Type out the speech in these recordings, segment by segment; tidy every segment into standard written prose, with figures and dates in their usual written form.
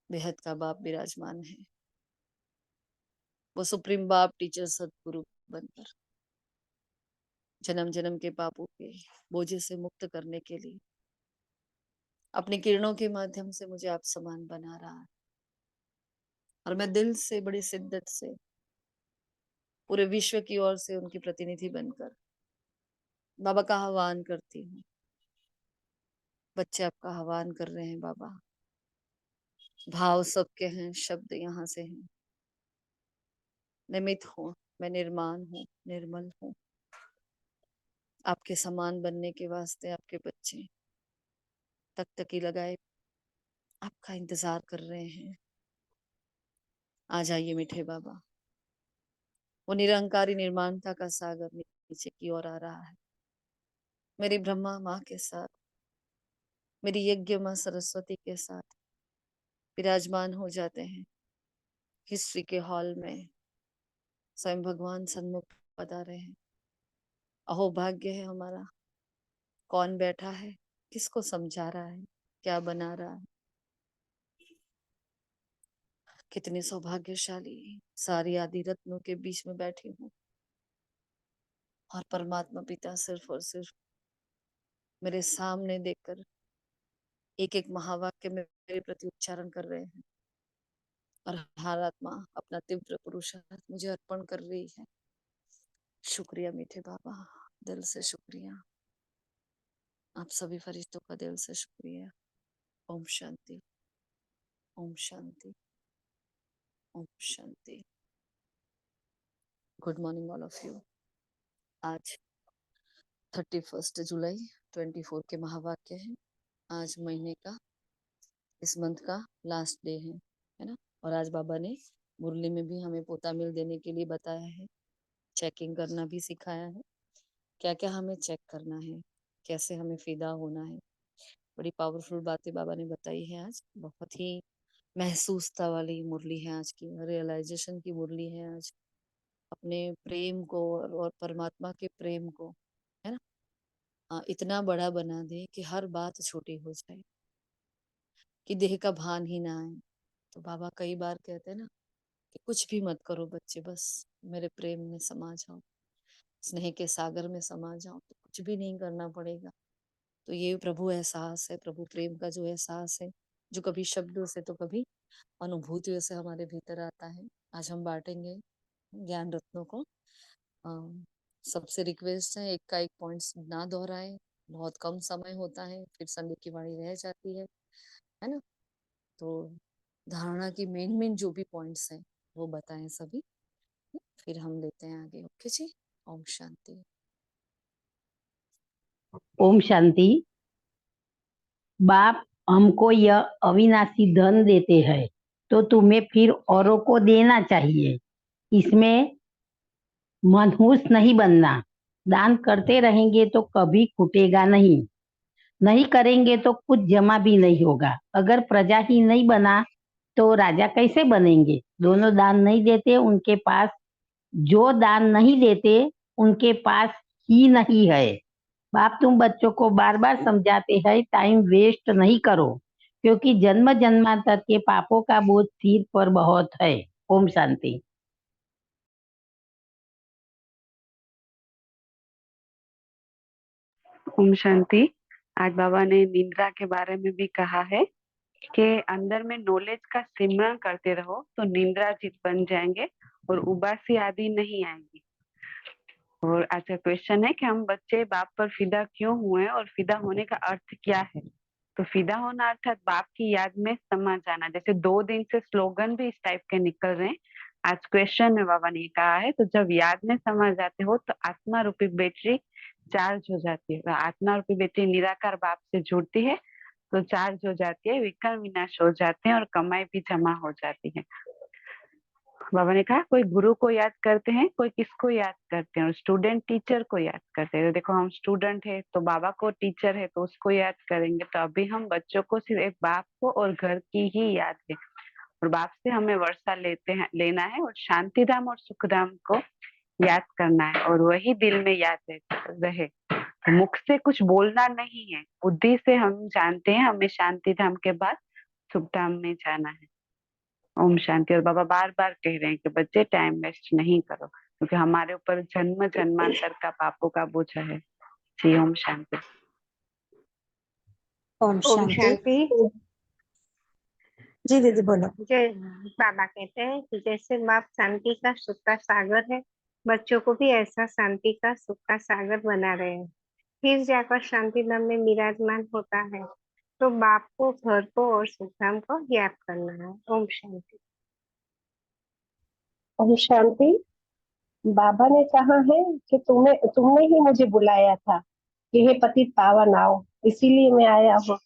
बेहद का बाप विराजमान है। वो सुप्रीम बाप टीचर सदगुरु बनकर जन्म जन्म के पापों के बोझे से मुक्त करने के लिए अपनी किरणों के माध्यम से मुझे आप समान बना रहा है। और मैं दिल से बड़ी शिद्दत से पूरे विश्व की ओर से उनकी प्रतिनिधि बनकर बाबा का आह्वान करती हूँ। बच्चे आपका आह्वान कर रहे हैं बाबा। भाव सबके हैं, शब्द यहाँ से हैं। निमित हूँ, मैं निर्माण हूँ, निर्मल हूँ। आपके समान बनने के वास्ते आपके बच्चे तकतकी लगाए आपका इंतजार कर रहे हैं। आ जाइए मीठे बाबा। वो निरंकारी निर्माणता का सागर नीचे की ओर आ रहा है। मेरी ब्रह्मा माँ के साथ, मेरी यज्ञ माँ सरस्वती के साथ विराजमान हो जाते हैं। हिस्ट्री के हॉल में स्वयं भगवान सन्मुख पधारे हैं। अहो भाग्य है हमारा। कौन बैठा है, किसको समझा रहा है, क्या बना रहा है। कितने सौभाग्यशाली, सारी आदि रत्नों के बीच में बैठी हूँ और परमात्मा पिता सिर्फ और सिर्फ मेरे सामने देखकर एक एक महावाक्य में मेरे प्रति उच्चारण कर रहे हैं। और हर आत्मा अपना तीव्र पुरुषार्थ मुझे अर्पण कर रही है। शुक्रिया मीठे बाबा, दिल से शुक्रिया। आप सभी फरिश्तों का दिल से शुक्रिया। ओम शांति, ओम शांति, ओम शांति। Good morning all of you. आज 31 जुलाई 24 के महावाक्य है। आज महीने का, इस मंथ का लास्ट डे है ना। और आज बाबा ने मुरली में भी हमें पोता मिल देने के लिए बताया है। चेकिंग करना भी सिखाया है। क्या क्या हमें चेक करना है, कैसे हमें फिदा होना है। बड़ी पावरफुल बातें बाबा ने बताई है आज। बहुत ही महसूसता वाली मुरली है आज की, रियलाइजेशन की मुरली है आज। अपने प्रेम को और परमात्मा के प्रेम को, है ना, इतना बड़ा बना दे कि हर बात छोटी हो जाए, कि देह का भान ही ना आए। तो बाबा कई बार कहते हैं ना कि कुछ भी मत करो बच्चे, बस मेरे प्रेम में समा जाओ, स्नेह के सागर में समा जाओ, तो कुछ भी नहीं करना पड़ेगा। तो ये प्रभु एहसास है, प्रभु प्रेम का जो एहसास है, जो कभी शब्दों से तो कभी अनुभूतियों से हमारे भीतर आता है। आज हम बांटेंगे ज्ञान रत्नों को। सबसे रिक्वेस्ट है, एक का एक पॉइंट्स ना दोहराएं। बहुत कम समय होता है, फिर संडे की वाणी रह जाती है ना। तो धारणा की मेन मेन जो भी पॉइंट्स हैं वो बताएं सभी, फिर हम लेते हैं आगे। ओके जी। ओम शांति। ओम शांति। बाप हमको यह अविनाशी धन देते हैं तो तुम्हें फिर औरों को देना चाहिए। इसमें मनहूस नहीं बनना। दान करते रहेंगे तो कभी खुटेगा नहीं। नहीं करेंगे तो कुछ जमा भी नहीं होगा। अगर प्रजा ही नहीं बना तो राजा कैसे बनेंगे। दोनों दान नहीं देते उनके पास, जो दान नहीं देते उनके पास ही नहीं है। बाप तुम बच्चों को बार बार समझाते हैं टाइम वेस्ट नहीं करो, क्योंकि जन्म जन्मांतर के पापों का बोझ सिर पर बहुत है। ओम शांति। ओम शांति। आज बाबा ने निंद्रा के बारे में भी कहा है कि अंदर में नॉलेज का सिमरन करते रहो तो निंद्रा जित बन जाएंगे और उबासी आदि नहीं आएंगी। और आज का क्वेश्चन है कि हम बच्चे बाप पर फिदा क्यों हुए और फिदा होने का अर्थ क्या है। तो फिदा होना अर्थात बाप की याद में समा जाना। जैसे 2 दिन से स्लोगन भी इस टाइप के निकल रहे हैं। आज क्वेश्चन में बाबा ने कहा है, तो जब याद में समा जाते हो तो आत्मा रूपी बैटरी चार्ज हो जाती है। आत्मा रूपी बैटरी निराकार बाप से जुड़ती है तो चार्ज हो जाती है, विकर्ण विनाश हो जाते हैं और कमाई भी जमा हो जाती है। बाबा ने कहा कोई गुरु को याद करते हैं, कोई किसको याद करते हैं, और स्टूडेंट टीचर को याद करते हैं। तो देखो हम स्टूडेंट है तो बाबा को, टीचर है तो उसको याद करेंगे। तो अभी हम बच्चों को सिर्फ एक बाप को और घर की ही याद है, और बाप से हमें वर्षा लेना है और शांति धाम और सुख धाम को याद करना है, और वही दिल में याद रहे। तो मुख से कुछ बोलना नहीं है, बुद्धि से हम जानते हैं हमें शांति धाम के बाद सुख धाम में जाना है। ओम शांति। और बाबा बार बार कह रहे हैं कि बच्चे टाइम वेस्ट नहीं करो, क्योंकि हमारे ऊपर जन्म जन्मांतर का पापों का बोझ है। जी ओम शांति। ओम ओम शांति। शांति। जी दीदी बोलो। जय बाबा कहते हैं कि जैसे बाप शांति का सुख का सागर है, बच्चों को भी ऐसा शांति का सुख का सागर बना रहे हैं। फिर जाकर शांति धाम में विराजमान होता है। तो बाप को, घर को और सुख धाम को याद करना है। ओम शांति। ओम शांति। बाबा ने कहा है कि तुमने ही मुझे बुलाया था कि हे पतित पावन आओ, इसीलिए मैं आया हूँ।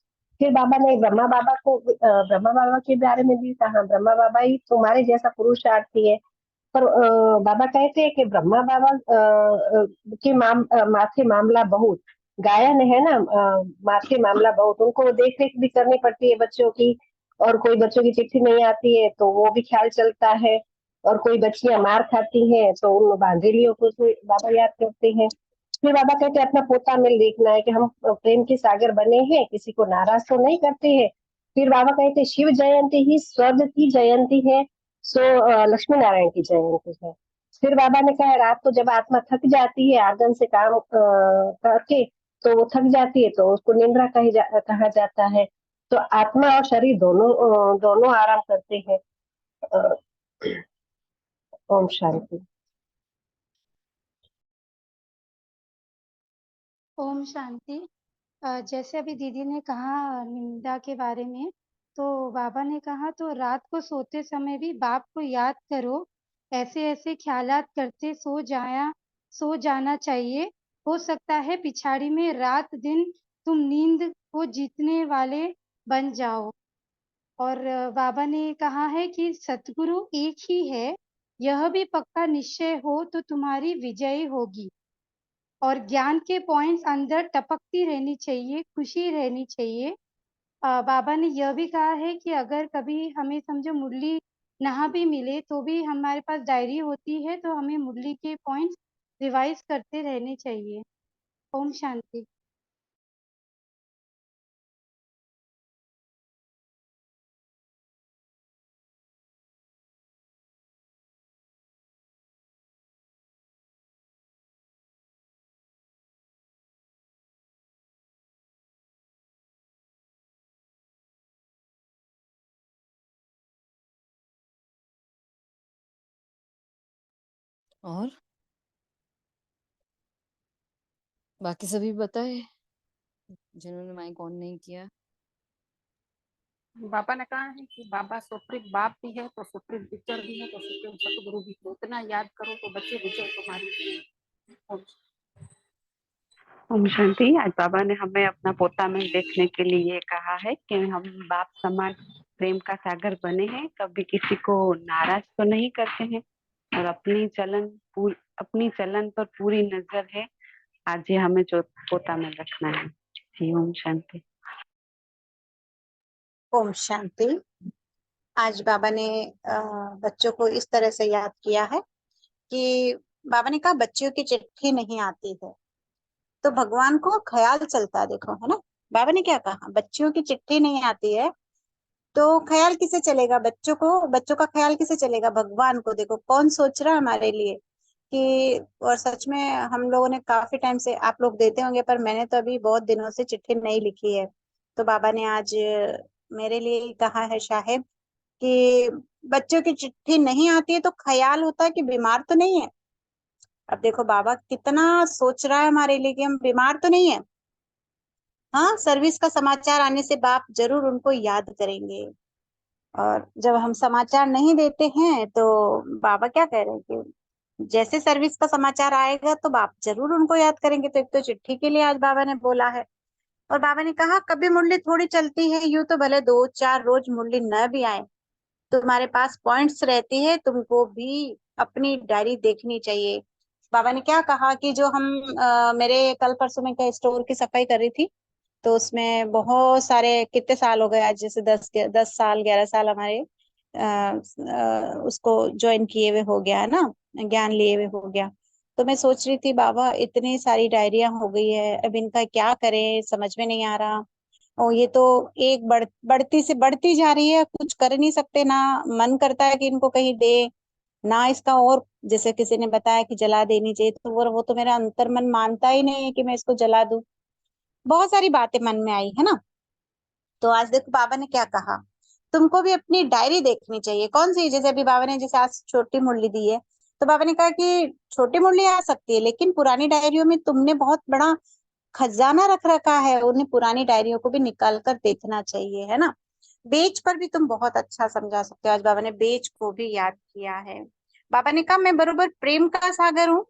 फिर बाबा ने ब्रह्मा बाबा के बारे में भी कहा, ब्रह्मा बाबा ही तुम्हारे जैसा पुरुषार्थी है। पर बाबा कहते हैं कि ब्रह्मा बाबा के माथे मामला बहुत, गायन है ना, माथे मामला बहुत, उनको देख रेख भी करनी पड़ती है बच्चों की। और कोई बच्चों की चिट्ठी नहीं आती है तो वो भी ख्याल चलता है। और कोई बच्चियां मार खाती हैं तो उन बांधेलियों को बाबा याद करते हैं। फिर बाबा कहते हैं अपना पोता मिल देखना है कि हम प्रेम के सागर बने हैं, किसी को नाराज तो नहीं करते हैं। फिर बाबा कहते हैं शिव जयंती ही स्वर्ग की जयंती है, सो लक्ष्मी नारायण की जयंती है। फिर बाबा ने कहा रात को जब आत्मा थक जाती है आर्गन से काम करके, तो वो थक जाती है तो उसको निद्रा कहा जाता है। तो आत्मा और शरीर दोनों आराम करते हैं। अ, ओम शांति। ओम शांति। जैसे अभी दीदी ने कहा निंदा के बारे में, तो बाबा ने कहा तो रात को सोते समय भी बाप को याद करो, ऐसे ऐसे ख्यालात करते सो जाना चाहिए। हो सकता है पिछाड़ी में रात दिन तुम नींद को जीतने वाले बन जाओ। और बाबा ने कहा है कि सतगुरु एक ही है, यह भी पक्का निश्चय हो तो तुम्हारी विजय होगी। और ज्ञान के पॉइंट्स अंदर टपकती रहनी चाहिए, खुशी रहनी चाहिए। बाबा ने यह भी कहा है कि अगर कभी हमें समझो मुरली ना भी मिले तो भी हमारे पास डायरी होती है, तो हमें मुरली के पॉइंट्स रिवाइज करते रहने चाहिए। ओम शांति। और बाकी सभी बताए जिन्होंने माइक ऑन नहीं किया। बाबा ने कहा है कि बाबा सुप्रीम बाप भी है तो सुप्रीम टीचर भी है तो सुप्रीम सतगुरु भी है। उतना याद करो तो बच्चे विजय तुम्हारी भी है। ओम शांति। आज बाबा ने हमें अपना पोता में देखने के लिए कहा है कि हम बाप समान प्रेम का सागर बने हैं, कभी किसी को नाराज तो नहीं करते हैं, और अपनी चलन पर पूरी नजर है। आज ये हमें जो पोता में रखना है। जी ओम शांति। ओम शांति। आज बाबा ने बच्चों को इस तरह से याद किया है कि बाबा ने कहा बच्चों की चिट्ठी नहीं आती है तो भगवान को ख्याल चलता है। देखो है ना, बाबा ने क्या कहा, बच्चों की चिट्ठी नहीं आती है तो ख्याल किसे चलेगा, बच्चों का ख्याल किसे चलेगा, भगवान को। देखो कौन सोच रहा है हमारे लिए कि। और सच में हम लोगों ने काफी टाइम से, आप लोग देते होंगे पर मैंने तो अभी बहुत दिनों से चिट्ठी नहीं लिखी है। तो बाबा ने आज मेरे लिए कहा है शायद कि बच्चों की चिट्ठी नहीं आती है तो ख्याल होता है कि बीमार तो नहीं है। अब देखो बाबा कितना सोच रहा है हमारे लिए कि हम बीमार तो नहीं है। हाँ, सर्विस का समाचार आने से बाप जरूर उनको याद करेंगे। और जब हम समाचार नहीं देते हैं तो बाबा क्या कह रहे हैं कि जैसे सर्विस का समाचार आएगा तो बाप जरूर उनको याद करेंगे। तो एक तो चिट्ठी के लिए आज बाबा ने बोला है। और बाबा ने कहा कभी मुरली थोड़ी चलती है, यूं तो भले 2-4 रोज मुरली न भी आए, तुम्हारे पास पॉइंट्स रहती है, तुमको भी अपनी डायरी देखनी चाहिए। बाबा ने क्या कहा कि जो हम मेरे कल परसों में का स्टोर की सफाई कर रही थी, तो उसमें बहुत सारे, कितने साल हो गए आज, जैसे 10 साल 11 साल हमारे उसको ज्वाइन किए हुए हो गया है ना, ज्ञान लिए हुए हो गया। तो मैं सोच रही थी बाबा इतनी सारी डायरियां हो गई है, अब इनका क्या करें समझ में नहीं आ रहा। और ये तो एक बढ़ती से बढ़ती जा रही है, कुछ कर नहीं सकते ना। मन करता है कि इनको कहीं दे ना, इसका और जैसे किसी ने बताया कि जला देनी चाहिए, तो वो तो मेरा अंतर मन मानता ही नहीं है कि मैं इसको जला दूं। बहुत सारी बातें मन में आई है ना। तो आज देखो बाबा ने क्या कहा, तुमको भी अपनी डायरी देखनी चाहिए। कौन सी? जैसे अभी बाबा ने जैसे आज छोटी मुरली दी है, तो बाबा ने कहा कि छोटी मुरली आ सकती है, लेकिन पुरानी डायरियों में तुमने बहुत बड़ा खजाना रख रखा है, उन्हें पुरानी डायरियों को भी निकाल कर देखना चाहिए, है ना। बेच पर भी तुम बहुत अच्छा समझा सकते हो। आज बाबा ने बेच को भी याद किया है। बाबा ने कहा मैं बरोबर प्रेम का सागर हूँ,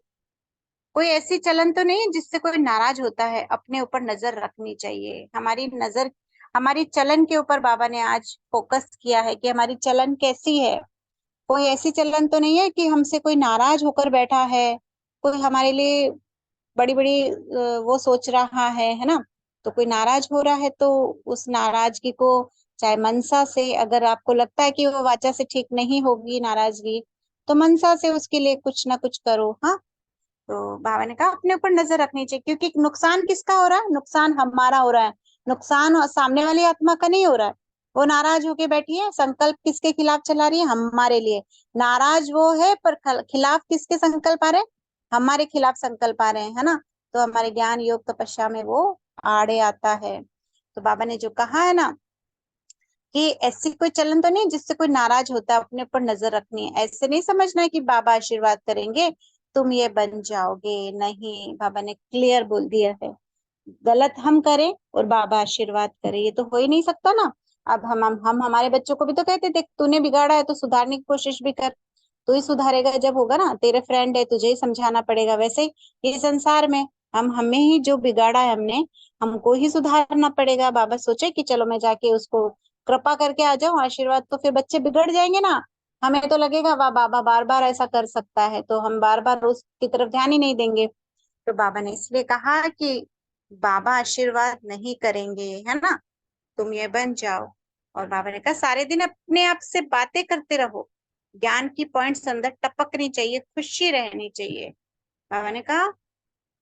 कोई ऐसी चलन तो नहीं है जिससे कोई नाराज होता है। अपने ऊपर नजर रखनी चाहिए, हमारी नजर हमारी चलन के ऊपर बाबा ने आज फोकस किया है कि हमारी चलन कैसी है। कोई ऐसी चलन तो नहीं है कि हमसे कोई नाराज होकर बैठा है, कोई हमारे लिए बड़ी बड़ी वो सोच रहा है ना। तो कोई नाराज हो रहा है तो उस नाराजगी को, चाहे मनसा से, अगर आपको लगता है कि वो वाचा से ठीक नहीं होगी नाराजगी, तो मनसा से उसके लिए कुछ ना कुछ करो। हाँ, तो बाबा ने कहा अपने ऊपर नजर रखनी चाहिए, क्योंकि नुकसान किसका हो रहा है? नुकसान हमारा हो रहा है, नुकसान और सामने वाली आत्मा का नहीं हो रहा है। वो नाराज होके बैठी है, संकल्प किसके खिलाफ चला रही है? हमारे लिए। नाराज वो है पर खिलाफ किसके संकल्प आ रहे हैं? हमारे खिलाफ संकल्प आ रहे हैं, है ना। तो हमारे ज्ञान योग तपस्या में वो आड़े आता है। तो बाबा ने जो कहा है ना कि ऐसी कोई चलन तो नहीं जिससे कोई नाराज होता है, अपने ऊपर नजर रखनी है। ऐसे नहीं समझना है कि बाबा आशीर्वाद करेंगे तुम ये बन जाओगे, नहीं। बाबा ने क्लियर बोल दिया है, गलत हम करें और बाबा आशीर्वाद करे, ये तो हो ही नहीं सकता ना। अब हम हमारे बच्चों को भी तो कहते देख तूने बिगाड़ा है तो सुधारने की कोशिश भी कर। तू ही सुधारेगा जब होगा ना, तेरे फ्रेंड है, तुझे ही समझाना पड़ेगा। वैसे ही ये संसार में हम हमें ही जो बिगाड़ा है हमने, हमको ही सुधारना पड़ेगा। बाबा सोचे कि चलो मैं जाके उसको कृपा करके आ जाऊं आशीर्वाद, तो फिर बच्चे बिगड़ जाएंगे ना। हमें तो लगेगा वाह बाबा बार बार ऐसा कर सकता है, तो हम बार बार उसकी तरफ ध्यान ही नहीं देंगे। तो बाबा ने इसलिए कहा कि बाबा आशीर्वाद नहीं करेंगे, है ना, तुम ये बन जाओ। और बाबा ने कहा सारे दिन अपने आप से बातें करते रहो, ज्ञान की पॉइंट्स अंदर टपकनी चाहिए, खुशी रहनी चाहिए। बाबा ने कहा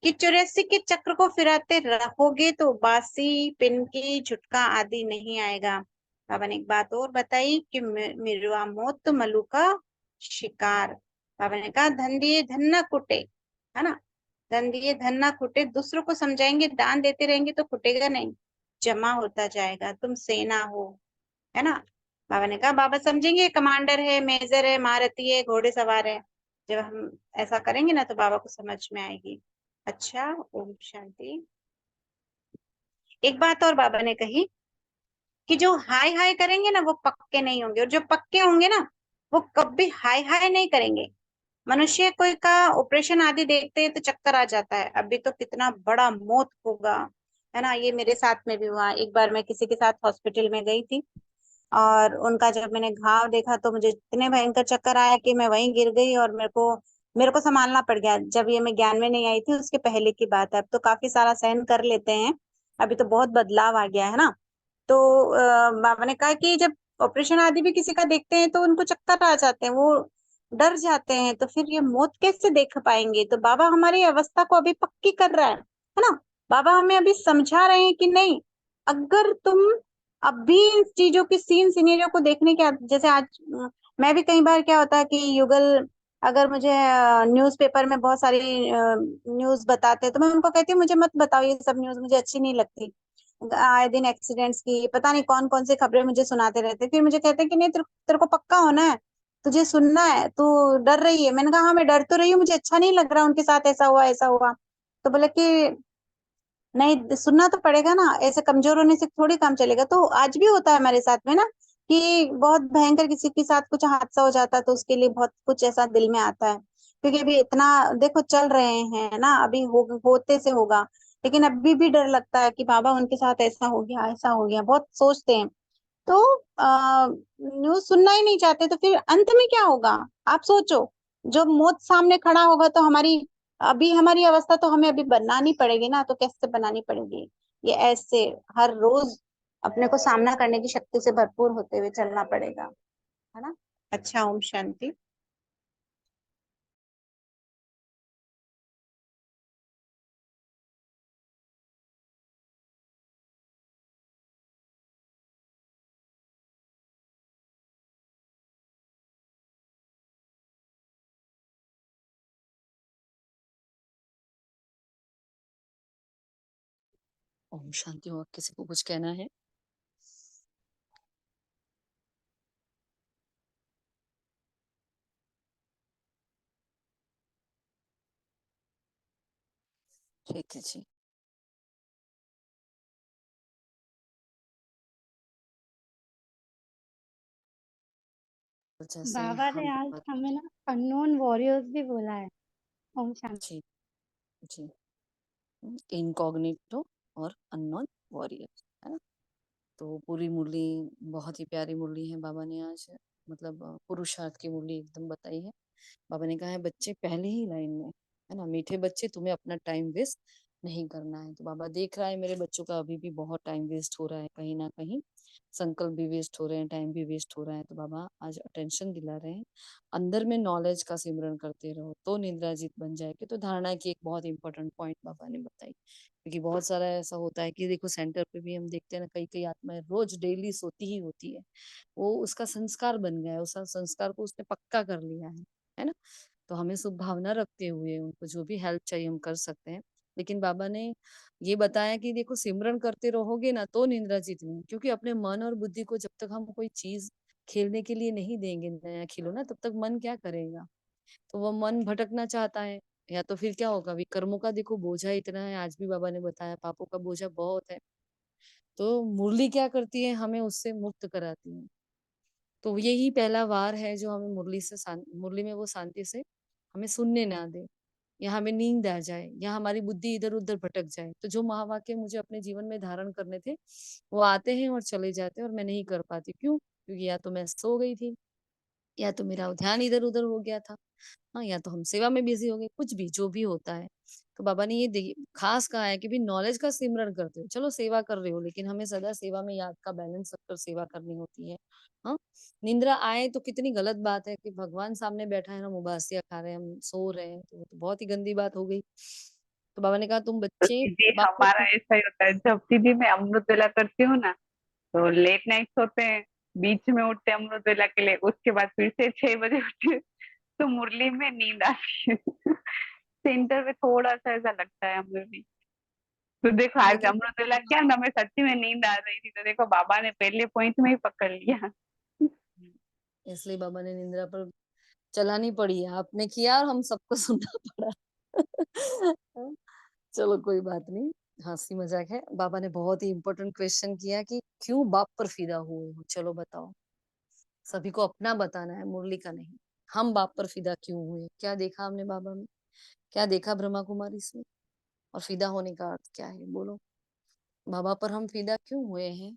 कि 84 के चक्र को फिराते रहोगे तो बासी पिन झुटका आदि नहीं आएगा। बाबा ने एक बात और बताई कि मिरुआ मोत मलु का शिकार। बाबा ने कहा धन दिए धन न कुटे, है ना। धन दिए धन न कुटे, दूसरों को समझाएंगे, दान देते रहेंगे तो कुटेगा नहीं, जमा होता जाएगा। तुम सेना हो, है ना। बाबा ने कहा बाबा समझेंगे कमांडर है, मेजर है, महारथी है, घोड़े सवार है। जब हम ऐसा करेंगे ना तो बाबा को समझ में आएगी। अच्छा, ओम शांति। एक बात और बाबा ने कही कि जो हाय हाय करेंगे ना वो पक्के नहीं होंगे, और जो पक्के होंगे ना वो कभी हाय हाय नहीं करेंगे। मनुष्य कोई का ऑपरेशन आदि देखते हैं तो चक्कर आ जाता है, अभी तो कितना बड़ा मौत होगा, है ना। ये मेरे साथ में भी हुआ। एक बार मैं किसी के साथ हॉस्पिटल में गई थी, और उनका जब मैंने घाव देखा तो मुझे इतने भयंकर चक्कर आया कि मैं वहीं गिर गई, और मेरे को संभालना पड़ गया। जब ये मैं ज्ञान में नहीं आई थी उसके पहले की बात है, अब तो काफी सारा सहन कर लेते हैं, अभी तो बहुत बदलाव आ गया है ना। तो बाबा ने कहा कि जब ऑपरेशन आदि भी किसी का देखते हैं तो उनको चक्कर आ जाते हैं, वो डर जाते हैं, तो फिर ये मौत कैसे देख पाएंगे? तो बाबा हमारी अवस्था को अभी पक्की कर रहा है ना। बाबा हमें अभी समझा रहे हैं कि नहीं, अगर तुम अभी इन चीजों की सीन सिनेरियो को देखने के जैसे आज मैं भी कई बार क्या होता है कि युगल अगर मुझे न्यूज़पेपर में बहुत सारी न्यूज बताते हैं तो मैं उनको कहती हूँ मुझे मत बताओ ये सब न्यूज, मुझे अच्छी नहीं लगती। आए दिन एक्सीडेंट्स की पता नहीं कौन कौन सी खबरें मुझे सुनाते रहते, फिर मुझे कहते हैं कि नहीं तेरे को पक्का होना है, तुझे सुनना है, तू डर रही है। मैंने कहा हाँ मैं डर तो रही हूँ, मुझे अच्छा नहीं लग रहा उनके साथ ऐसा हुआ ऐसा हुआ। तो बोले कि नहीं सुनना तो पड़ेगा ना, ऐसे कमजोर होने से थोड़ी काम चलेगा। तो आज भी होता है हमारे साथ में ना कि बहुत भयंकर किसी के साथ कुछ हादसा हो जाता है तो उसके लिए बहुत कुछ ऐसा दिल में आता है, क्योंकि अभी इतना देखो चल रहे हैं ना, अभी होते से होगा, लेकिन अभी भी डर लगता है कि बाबा उनके साथ ऐसा हो गया ऐसा हो गया, बहुत सोचते हैं। तो न्यूज सुनना ही नहीं चाहते तो फिर अंत में क्या होगा? आप सोचो, जब मौत सामने खड़ा होगा तो हमारी अवस्था तो हमें अभी बनानी पड़ेगी ना, तो कैसे बनानी पड़ेगी? ये ऐसे हर रोज अपने को सामना करने की शक्ति से भरपूर होते हुए चलना पड़ेगा, है ना। अच्छा, ओम शांति। ओम शांति। और किसी को कुछ कहना है? ठीक है जी। तो जैसे बाबा ने हम आज हमें ना अननोन वॉरियर्स भी बोला है। ओम शांति। जी जी, इनकॉग्निटो और अननोन वॉरियर, है ना। तो पूरी मुरली बहुत ही प्यारी मुरली है, बाबा ने आज मतलब पुरुषार्थ की मुरली एकदम बताई है। बाबा ने कहा है बच्चे पहले ही लाइन में, है ना, मीठे बच्चे, तुम्हें अपना टाइम वेस्ट नहीं करना है। तो बाबा देख रहा है मेरे बच्चों का अभी भी बहुत टाइम वेस्ट हो रहा है, कहीं ना कहीं संकल्प भी वेस्ट हो रहे हैं, टाइम भी वेस्ट हो रहा है। तो बाबा आज अटेंशन दिला रहे हैं, अंदर में नॉलेज का सिमरन करते रहो तो निद्रा जीत बन जाएगी। तो धारणा की एक बहुत इंपॉर्टेंट पॉइंट बाबा ने बताई, क्योंकि बहुत सारा ऐसा होता है कि देखो सेंटर पे भी हम देखते हैं ना, कई कई आत्माएं रोज डेली सोती ही होती है, वो उसका संस्कार बन गया है, उस संस्कार को उसने पक्का कर लिया है ना। तो हमें शुभ भावना रखते हुए उनको जो भी हेल्प चाहिए हम कर सकते हैं। लेकिन बाबा ने ये बताया कि देखो सिमरन करते रहोगे ना तो निंद्रा जीतनी, क्योंकि अपने मन और बुद्धि को जब तक हम कोई चीज खेलने के लिए नहीं देंगे नया खिलौना, तब तक मन क्या करेगा। तो वो मन भटकना चाहता है, या तो फिर क्या होगा, विकर्मों का देखो बोझा इतना है, आज भी बाबा ने बताया पापों का बोझा बहुत है। तो मुरली क्या करती है, हमें उससे मुक्त कराती है। तो यही पहला वार है जो हमें मुरली में वो शांति से हमें सुनने ना दे, या हमें नींद आ जाए, या हमारी बुद्धि इधर उधर भटक जाए। तो जो महावाक्य मुझे अपने जीवन में धारण करने थे वो आते हैं और चले जाते हैं, और मैं नहीं कर पाती। क्यों? क्योंकि या तो मैं सो गई थी, या तो मेरा ध्यान इधर उधर हो गया था, हाँ, या तो हम सेवा में बिजी हो गए, कुछ भी जो भी होता है। तो बाबा ने ये खास कहा है कि भी नॉलेज का सिमरन करते हो, चलो सेवा कर रहे हो, लेकिन हमें सदा सेवा में याद का बैलेंस रखकर सेवा करनी होती है। हाँ, निंद्रा आए तो कितनी गलत बात है कि भगवान सामने बैठा है, हम उबासियां खा रहे हैं, हम सो रहे हैं, तो वो तो बहुत ही गंदी बात हो गई। तो बाबा ने कहा तुम तो बच्चे दीदी बाप हमारा ऐसा ही होता है, जब दीदी मैं अमृत वेला करती हूँ ना, तो लेट नाइट सोते हैं, बीच में उठते हैं अमृत वेला के लिए, उसके बाद फिर से 6 बजे उठते, तो मुरली में नींद आती है। सेंटर में थोड़ा सा ऐसा लगता है हमें भी। तो देखो आज लेकिन अमृत वेला क्या ना, मैं सच्ची में नींद आ रही थी, तो देखो बाबा ने पहले पॉइंट में ही पकड़ लिया। इसलिए बाबा ने निंद्रा पर चलानी पड़ी है, आपने किया और हम सबको सुनना पड़ा। चलो कोई बात नहीं, हंसी मजाक है। बाबा ने बहुत ही इंपॉर्टेंट क्वेश्चन किया कि क्यों बाप पर फिदा हुए हो, चलो बताओ। सभी को अपना बताना है, मुरली का नहीं। हम बाप पर फिदा क्यों हुए, क्या देखा हमने बाबा में, क्या देखा ब्रह्मा कुमारी में, और फिदा होने का अर्थ क्या है, बोलो। बाबा पर हम फिदा क्यों हुए हैं,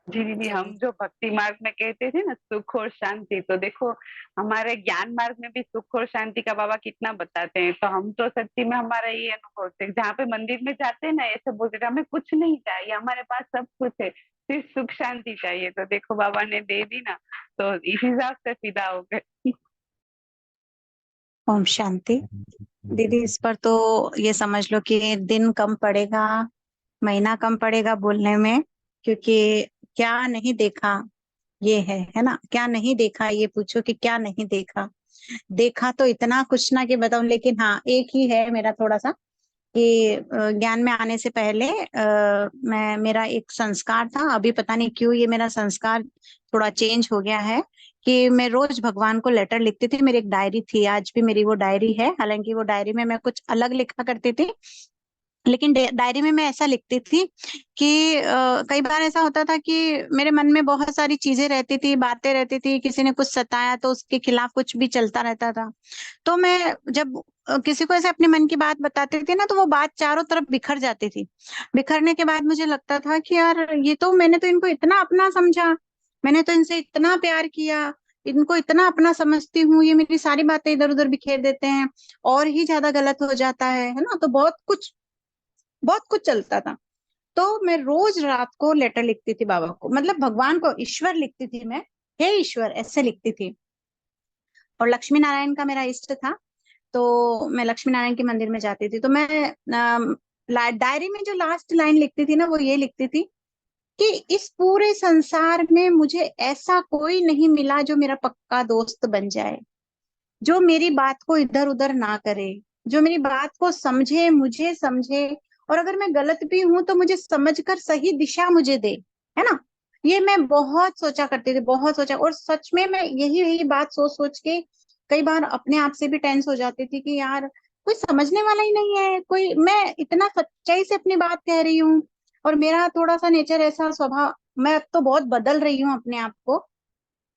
जी दीदी, हम सब। जो भक्ति मार्ग में कहते थे ना सुख और शांति, तो देखो हमारे ज्ञान मार्ग में भी सुख और शांति का बाबा कितना बताते हैं। तो हम तो सच्ची में हमारा ये अनुभव थे, जहाँ पे मंदिर में जाते हैं ना ऐसे बोलते थे हमें कुछ नहीं चाहिए, हमारे पास सब कुछ है, सिर्फ सुख शांति चाहिए। तो देखो बाबा ने दे दी ना, तो इस हिसाब से फिदा हो गए। ओम शांति। दीदी इस पर तो ये समझ लो कि दिन कम पड़ेगा, महीना कम पड़ेगा बोलने में, क्योंकि क्या नहीं देखा ये है ना, क्या नहीं देखा ये पूछो कि क्या नहीं देखा। देखा तो इतना कुछ ना कि बताऊं, लेकिन हाँ एक ही है मेरा थोड़ा सा कि ज्ञान में आने से पहले मैं मेरा एक संस्कार था, अभी पता नहीं क्यों ये मेरा संस्कार थोड़ा चेंज हो गया है, कि मैं रोज भगवान को लेटर लिखती थी। मेरी एक डायरी थी, आज भी मेरी वो डायरी है, हालांकि वो डायरी में मैं कुछ अलग लिखा करती थी, लेकिन डायरी में मैं ऐसा लिखती थी कि कई बार ऐसा होता था कि मेरे मन में बहुत सारी चीजें रहती थी, बातें रहती थी, किसी ने कुछ सताया तो उसके खिलाफ कुछ भी चलता रहता था। तो मैं जब किसी को ऐसे अपने मन की बात बताती थी ना, तो वो बात चारों तरफ बिखर जाती थी। बिखरने के बाद मुझे लगता था कि यार ये तो मैंने तो इनको इतना अपना समझा, मैंने तो इनसे इतना प्यार किया, इनको इतना अपना समझती हूँ, ये मेरी सारी बातें इधर उधर बिखेर देते हैं, और ही ज्यादा गलत हो जाता है ना। तो बहुत कुछ चलता था। तो मैं रोज रात को लेटर लिखती थी बाबा को, मतलब भगवान को, ईश्वर लिखती थी मैं, हे ईश्वर ऐसे लिखती थी। और लक्ष्मी नारायण का मेरा इष्ट था, तो मैं लक्ष्मी नारायण के मंदिर में जाती थी, तो मैं डायरी में जो लास्ट लाइन लिखती थी ना, वो ये लिखती थी कि इस पूरे संसार में मुझे ऐसा कोई नहीं मिला जो मेरा पक्का दोस्त बन जाए, जो मेरी बात को इधर उधर ना करे, जो मेरी बात को समझे, मुझे समझे, और अगर मैं गलत भी हूं तो मुझे समझकर सही दिशा मुझे दे, है ना। ये मैं बहुत सोचा करती थी, बहुत सोचा, और सच में मैं यही यही बात सोच सोच के कई बार अपने आप से भी टेंस हो जाती थी कि यार कोई समझने वाला ही नहीं है, कोई, मैं इतना सच्चाई से अपनी बात कह रही हूँ। और मेरा थोड़ा सा नेचर ऐसा, स्वभाव, मैं अब तो बहुत बदल रही हूँ अपने आप को,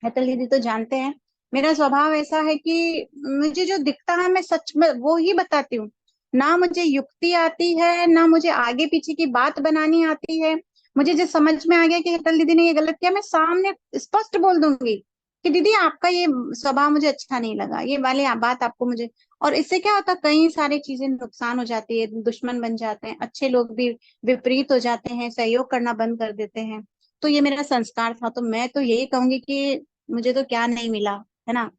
हेतल दीदी तो जानते हैं। मेरा स्वभाव ऐसा है कि मुझे जो दिखता है मैं सच में वो ही बताती हूँ। ना मुझे युक्ति आती है, ना मुझे आगे पीछे की बात बनानी आती है। मुझे जो समझ में आ गया कि हेतल दीदी ने ये गलत किया, मैं सामने स्पष्ट बोल दूंगी कि दीदी आपका ये स्वभाव मुझे अच्छा नहीं लगा, ये वाली बात आपको मुझे। और इससे क्या होता है, कई सारी चीजें नुकसान हो जाती है, दुश्मन बन जाते हैं, अच्छे लोग भी विपरीत हो जाते हैं, सहयोग करना बंद कर देते हैं। तो ये मेरा संस्कार था। तो मैं तो यही कहूंगी कि मुझे तो क्या नहीं मिला, है ना।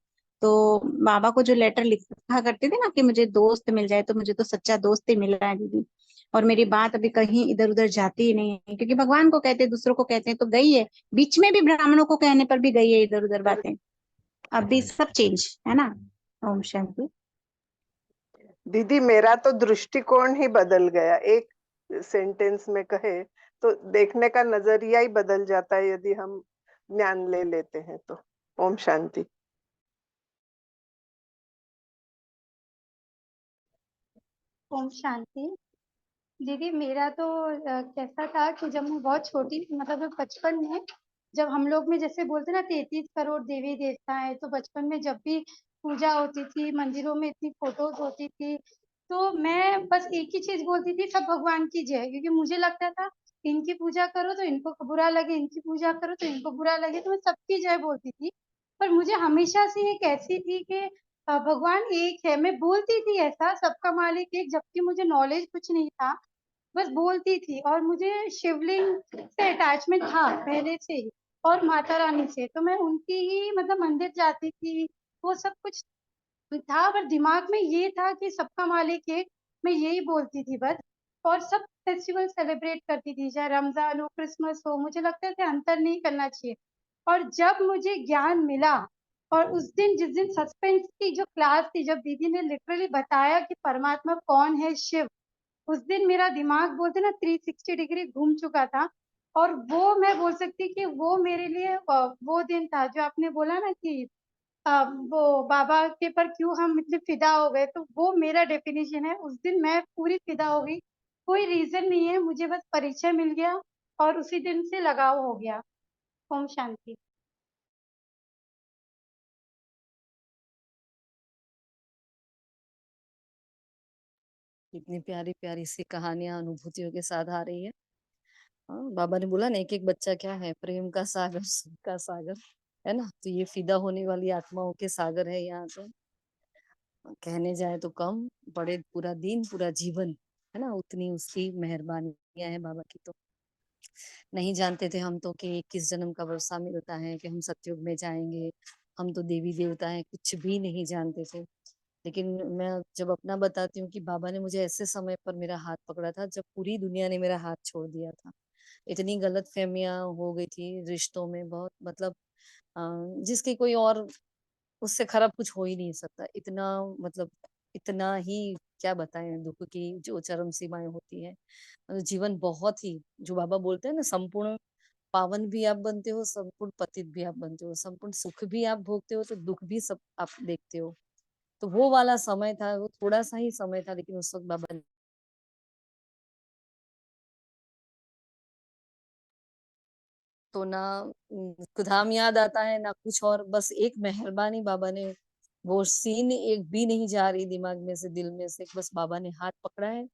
तो बाबा को जो लेटर लिखा करते थे ना कि मुझे दोस्त मिल जाए, तो मुझे तो सच्चा दोस्त ही मिल रहा है दीदी। और मेरी बात अभी कहीं इधर उधर जाती ही नहीं है, क्योंकि भगवान को कहते हैं, दूसरों को कहते हैं तो गई है, बीच में भी ब्राह्मणों को कहने पर भी गई है इधर उधर बातें। अभी सब चेंज है ना। ओम शांति। दीदी मेरा तो दृष्टिकोण ही बदल गया, एक सेंटेंस में कहे तो देखने का नजरिया ही बदल जाता है यदि हम ज्ञान ले लेते हैं तो। ओम शांति। ओम शांति। दीदी मेरा तो कैसा था कि जब मैं बहुत छोटी थी, मतलब मैं बचपन में, जब हम लोग में जैसे बोलते ना 33 करोड़ देवी देवता है, तो बचपन में जब भी पूजा होती थी, मंदिरों में इतनी फोटोज होती थी, तो मैं बस एक ही चीज बोलती थी, सब भगवान की जय, क्योंकि मुझे लगता था इनकी पूजा करो तो इनको बुरा लगे, इनकी पूजा करो तो इनको बुरा लगे, तो मैं सबकी जय बोलती थी। पर मुझे हमेशा से एक ऐसी थी कि भगवान एक है, मैं बोलती थी ऐसा, सबका मालिक एक, जबकि मुझे नॉलेज कुछ नहीं था, बस बोलती थी। और मुझे शिवलिंग से अटैचमेंट था पहले से ही, और माता रानी से, तो मैं उनकी ही मतलब मंदिर जाती थी, वो सब कुछ था। पर दिमाग में ये था कि सबका मालिक एक, मैं यही बोलती थी बस। और सब फेस्टिवल सेलिब्रेट करती थी, चाहे रमजान हो, क्रिसमस हो, मुझे लगता है अंतर नहीं करना चाहिए। और जब मुझे ज्ञान मिला, और उस दिन जिस दिन सस्पेंस की जो क्लास थी, जब दीदी ने लिटरली बताया कि परमात्मा कौन है, शिव, उस दिन मेरा दिमाग बोलते ना 360 डिग्री घूम चुका था। और वो मैं बोल सकती कि वो मेरे लिए वो दिन था जो आपने बोला ना कि वो बाबा के पर क्यों हम इतने फिदा हो गए, तो वो मेरा डेफिनेशन है। उस दिन मैं पूरी फिदा हो गई, कोई रीजन नहीं है, मुझे बस परिचय मिल गया और उसी दिन से लगाव हो गया। ओम शांति। कितनी प्यारी प्यारी सी कहानियां अनुभूतियों के साथ आ रही है। हाँ, बाबा ने बोला ना, एक एक बच्चा क्या है, प्रेम का सागर, सुख का सागर, है ना। तो ये फिदा होने वाली आत्माओं के सागर है यहाँ तो। कहने जाए तो कम पड़े, पूरा दिन पूरा जीवन, है ना, उतनी उसकी मेहरबानियां है बाबा की। तो नहीं जानते थे हम तो कि 21 जन्म का वर्षा मिलता है, कि हम सतयुग में जाएंगे, हम तो देवी देवता हैं, कुछ भी नहीं जानते थे। लेकिन मैं जब अपना बताती हूँ कि बाबा ने मुझे ऐसे समय पर मेरा हाथ पकड़ा था जब पूरी दुनिया ने मेरा हाथ छोड़ दिया था। इतनी गलत फहमियां हो गई थी रिश्तों में, बहुत मतलब अ, जिसकी कोई और, उससे खराब कुछ हो ही नहीं सकता। इतना मतलब इतना ही क्या बताएं, दुख की जो चरम सीमाएं होती है। मतलब जीवन बहुत ही, जो बाबा बोलते हैं ना, संपूर्ण पावन भी आप बनते हो, संपूर्ण पतित भी आप बनते हो, संपूर्ण सुख भी आप भोगते हो, तो दुख भी सब आप देखते हो। तो वो वाला समय था, वो थोड़ा सा ही समय था, लेकिन उस वक्त बाबा तो ना खुदाम याद आता है ना कुछ और, बस एक मेहरबानी बाबा ने, वो सीन एक भी नहीं जा रही दिमाग में से, दिल में से, बस बाबा ने हाथ पकड़ा है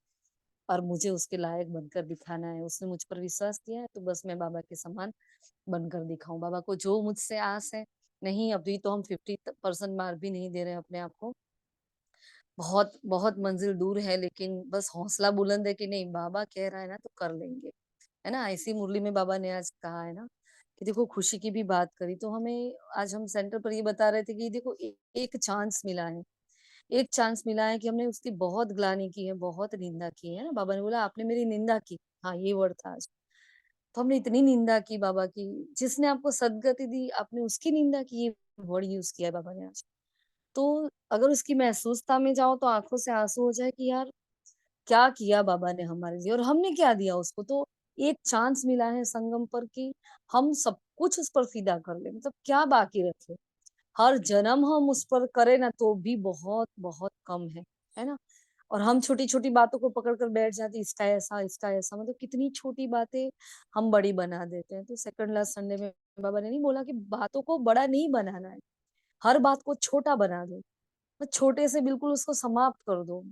और मुझे उसके लायक बनकर दिखाना है। उसने मुझ पर विश्वास किया है, तो बस मैं बाबा के समान बनकर दिखाऊं। बाबा को जो मुझसे आस है, नहीं अभी तो हम 50% मार्क भी नहीं दे रहे अपने आप को, बहुत बहुत मंजिल दूर है, लेकिन बस हौसला बुलंद है कि नहीं, बाबा कह रहा है ना तो कर लेंगे, है ना। ऐसी मुरली में बाबा ने आज कहा है ना कि देखो, खुशी की भी बात करी तो हमें, आज हम सेंटर पर ये बता रहे थे कि देखो एक चांस मिला है, एक चांस मिला है कि हमने उसकी बहुत ग्लानि की है, बहुत निंदा की है ना। बाबा ने बोला आपने मेरी निंदा की, हाँ ये वर्ड था आज। तो हमने इतनी निंदा की बाबा की, जिसने आपको सदगति दी आपने उसकी निंदा की, ये वर्ड यूज किया है बाबा ने आज। तो अगर उसकी महसूसता में जाओ तो आंखों से आंसू हो जाए कि यार क्या किया बाबा ने हमारे लिए और हमने क्या दिया उसको। तो एक चांस मिला है संगम पर कि हम सब कुछ उस पर फिदा कर ले, मतलब क्या बाकी रखे। हर जन्म हम उस पर करें ना तो भी बहुत बहुत कम है ना। और हम छोटी छोटी बातों को पकड़ कर बैठ जाते, इसका ऐसा, मतलब कितनी छोटी बातें हम बड़ी बना देते हैं। तो सेकंड लास्ट संडे में बाबा ने नहीं बोला कि बातों को बड़ा नहीं बनाना है, हर बात को छोटा बना दो, बस छोटे से बिल्कुल उसको समाप्त कर दो।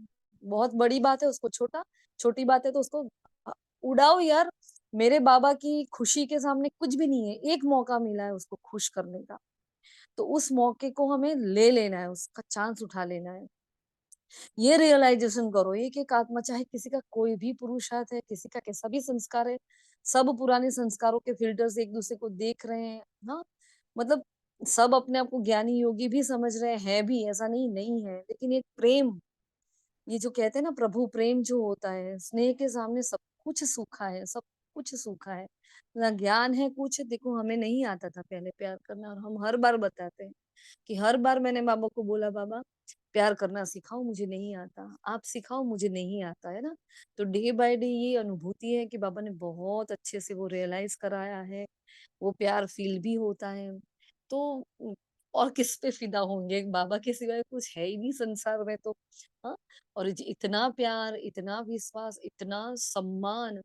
बहुत बड़ी बात है उसको छोटा, छोटी बात है तो उसको अ, उड़ाओ यार। मेरे बाबा की खुशी के सामने कुछ भी नहीं है। एक मौका मिला है उसको खुश करने का, तो उस मौके को हमें ले लेना है, उसका चांस उठा लेना है। ये रियलाइजेशन करो, एक एक आत्मा, चाहे किसी का कोई भी पुरुषार्थ है, किसी का कैसा भी संस्कार है, सब पुराने संस्कारों के फिल्टर से एक दूसरे को देख रहे हैं। हाँ, मतलब सब अपने आप को ज्ञानी योगी भी समझ रहे हैं भी, ऐसा नहीं है, लेकिन एक प्रेम, ये जो कहते हैं ना प्रभु प्रेम जो होता है, स्नेह के सामने सब कुछ सूखा है, सब कुछ सूखा है। ना ज्ञान है कुछ, देखो हमें नहीं आता था पहले प्यार करना, और हम हर बार बताते हैं कि हर बार मैंने बाबा को बोला, बाबा प्यार करना सिखाओ, मुझे नहीं आता, आप सिखाओ, मुझे नहीं आता, है ना। तो डे बाय डे ये अनुभूति है कि बाबा ने बहुत अच्छे से वो रियलाइज कराया है, वो प्यार फील भी होता है। तो और किस पे फिदा होंगे, बाबा के सिवाय कुछ है ही नहीं संसार में तो। हाँ, और इतना प्यार, इतना विश्वास, इतना सम्मान,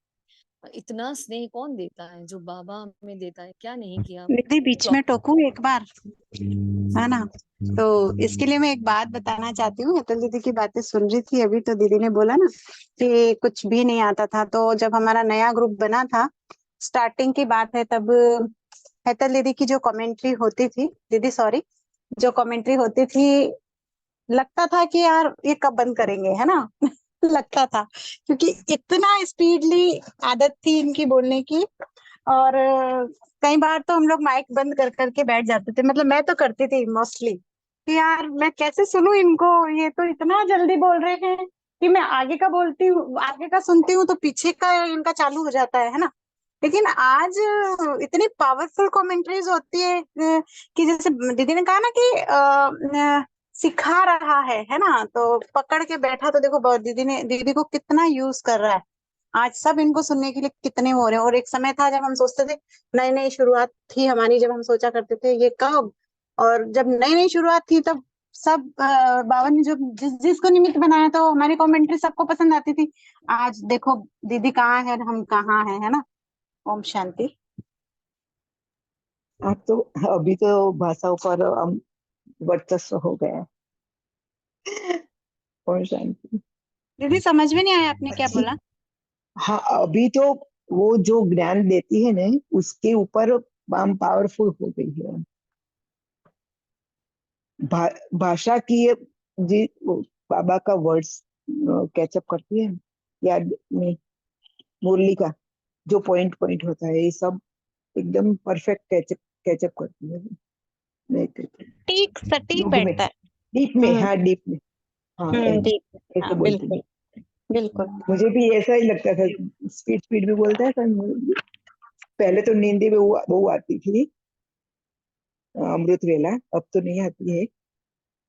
इतना स्नेह कौन देता है जो बाबा हमें देता है। क्या नहीं किया दीदी बीच तो। में टोकूं एक बार, है ना। तो इसके लिए मैं एक बात बताना चाहती हूँ। हेतल दीदी की बातें सुन रही थी अभी, तो दीदी ने बोला ना कि कुछ भी नहीं आता था। तो जब हमारा नया ग्रुप बना था, स्टार्टिंग की बात है, तब हेतल दीदी की जो कमेंट्री होती थी, दीदी सॉरी, जो कमेंट्री होती थी, लगता था कि यार ये कब बंद करेंगे, है ना। लगता था, क्योंकि इतना स्पीडली आदत थी इनकी बोलने की। और कई बार तो हम लोग माइक बंद कर करके बैठ जाते थे, मतलब मैं तो करती थी मोस्टली, कि यार मैं कैसे सुनूं इनको, ये तो इतना जल्दी बोल रहे हैं कि मैं आगे का बोलती हूँ, आगे का सुनती हूँ तो पीछे का इनका चालू हो जाता है ना। लेकिन आज इतनी पावरफुल कमेंट्रीज होती है कि जैसे दीदी ने कहा ना कि सिखा रहा है ना। तो पकड़ के बैठा, तो देखो दीदी को कितना यूज कर रहा है। आज सब इनको सुनने के लिए कितने हो रहे हैं। और एक समय था जब हम सोचते थे, नई नई शुरुआत थी हमारी, जब हम सोचा करते थे ये कब, और जब नई नई शुरुआत थी तब सब बाबा ने जो जिसको निमित्त बनाया, तो हमारी कमेंट्री सबको पसंद आती थी। आज देखो दीदी कहाँ है, हम कहाँ है ना। ओम शांति। अब तो अभी तो भाषाओं पर हम वर्चस्व हो गया है। और शांति। दीदी समझ में नहीं आया आपने क्या अच्छी। बोला। हाँ, अभी तो वो जो ज्ञान देती है ना, उसके ऊपर हम पावरफुल हो गई है। भाषा की ये जी वो बाबा का वर्ड्स कैचअप करती है, याद में मुरली का जो पॉइंट पॉइंट होता है, ये सब एकदम परफेक्ट कैचअप कैचअप करती है। नहीं तो ठीक सटीक युग में, बैठता है। डीप में, हम्म हाँ डीप में, हाँ ठीक। ऐसे हाँ बोलते बिल्कुल हैं। बिल्कुल। मुझे भी ऐसा ही लगता था, स्पीड स्पीड में बोलता है पहले तो नींदी में वो आती थी, अमृत वेला, अब तो नहीं आती है।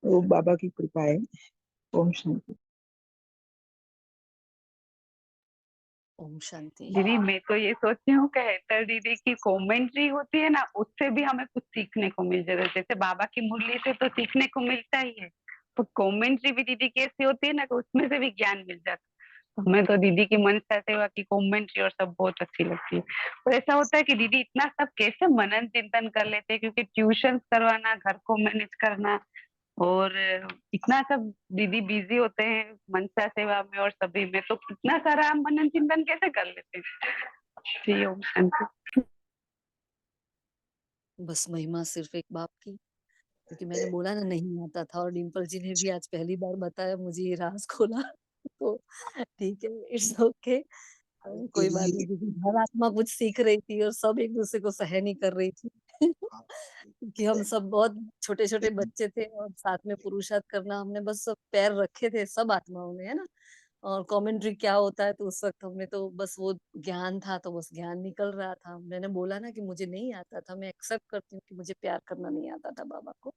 वो बाबा की कृपा है। ओम शांति। ओम शांति। दीदी मैं तो ये सोचती हूँ कि हेतल दीदी की कमेंट्री होती है ना, उससे भी हमें कुछ सीखने को मिल जाता है। जैसे बाबा की मुरली से तो सीखने को मिलता ही है, तो कमेंट्री भी दीदी की ऐसी होती है ना कि उसमें से भी ज्ञान मिल जाता है। तो हमें तो दीदी की मनसा सेवा की कमेंट्री और सब बहुत अच्छी लगती है। और ऐसा होता है कि दीदी इतना सब कैसे मनन चिंतन कर लेते हैं, क्योंकि ट्यूशन करवाना, घर को मैनेज करना, और इतना सब दीदी बिजी होते हैं मनसा सेवा में और सभी में, तो इतना सारा हम मनन चिंतन कैसे कर लेते हैं। जी ओम शांति। बस महिमा सिर्फ एक बाप की, क्योंकि मैंने बोला ना नहीं आता था, और डिम्पल जी ने भी आज पहली बार बताया मुझे, ये राज खोला। तो ठीक है, इट्स ओके, कोई बात नहीं, क्योंकि हर आत्मा कुछ सीख रही थी और सब एक दूसरे को सह नहीं कर रही थी। क्योंकि हम सब बहुत छोटे छोटे बच्चे थे और साथ में पुरुषार्थ करना, हमने बस सब पैर रखे थे सब आत्माओं ने, है ना। और कमेंट्री क्या होता है, तो उस वक्त हमें तो बस वो ज्ञान था, तो बस ज्ञान निकल रहा था। मैंने बोला ना कि मुझे नहीं आता था, मैं एक्सेप्ट करती हूँ कि मुझे प्यार करना नहीं आता था बाबा को।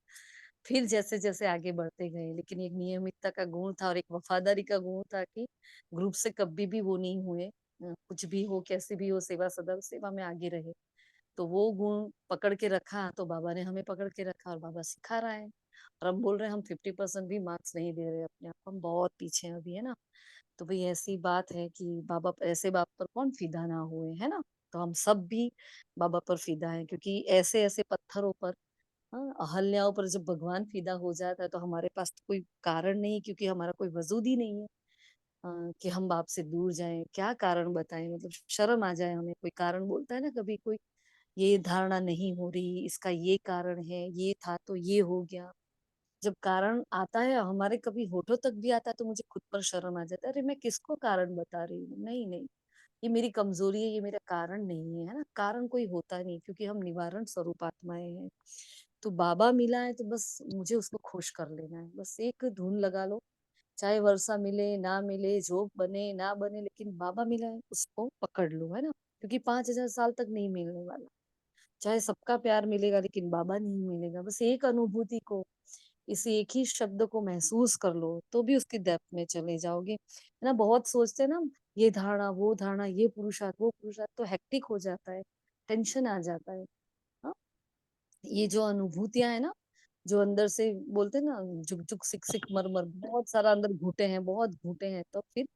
फिर जैसे जैसे आगे बढ़ते गए, लेकिन एक नियमितता का गुण था और एक वफादारी का गुण था कि ग्रुप से कभी भी वो नहीं हुए, कुछ भी हो कैसे भी हो, सेवा सदैव सेवा में आगे रहे। तो वो गुण पकड़ के रखा, तो बाबा ने हमें पकड़ के रखा और बाबा सिखा रहा है। और हम बोल रहे हैं हम 50% भी मार्क्स नहीं दे रहे अपने आप को, हम बहुत पीछे हैं अभी, है ना। तो भाई ऐसी बात है कि बाबा, ऐसे बाबा पर कौन फिदा ना हुए, है ना। तो हम सब भी बाबा पर फिदा है, क्योंकि ऐसे ऐसे पत्थरों पर, हाँ, अहल्याओं पर जब भगवान फिदा हो जाता है तो हमारे पास तो कोई कारण नहीं, क्योंकि हमारा कोई वजूद ही नहीं है कि हम बाप से दूर जाएं। क्या कारण बताएं, मतलब शर्म आ जाए हमें। कोई कारण बोलता है ना कभी कोई, ये धारणा नहीं हो रही, इसका ये कारण है, ये था तो ये हो गया। जब कारण आता है हमारे कभी होठों तक भी आता है तो मुझे खुद पर शर्म आ जाता है, अरे मैं किसको कारण बता रही हूँ। नहीं नहीं, ये मेरी कमजोरी है, ये मेरा कारण नहीं है ना। कारण कोई होता नहीं, क्योंकि हम निवारण स्वरूप आत्माएं हैं। तो बाबा मिला है तो बस मुझे उसको खुश कर लेना है, बस एक धुन लगा लो। चाहे वर्षा मिले ना मिले, जॉब बने ना बने, लेकिन बाबा मिला है उसको पकड़ लो, है ना। क्योंकि 5,000 साल तक नहीं मिलने वाला। चाहे सबका प्यार मिलेगा लेकिन बाबा नहीं मिलेगा। बस एक अनुभूति को, इस एक ही शब्द को महसूस कर लो तो भी उसकी डेप्थ में चले जाओगे, है ना। बहुत सोचते हैं ना, ये धारणा वो धारणा, ये पुरुषार्थ वो पुरुषार्थ, तो हेक्टिक हो जाता है, टेंशन आ जाता है। हाँ, ये जो अनुभूतियां है ना, जो अंदर से बोलते हैं ना, झुक झुक सिक सिक मर मर, बहुत सारा अंदर घुटे हैं, बहुत घुटे हैं, तो फिर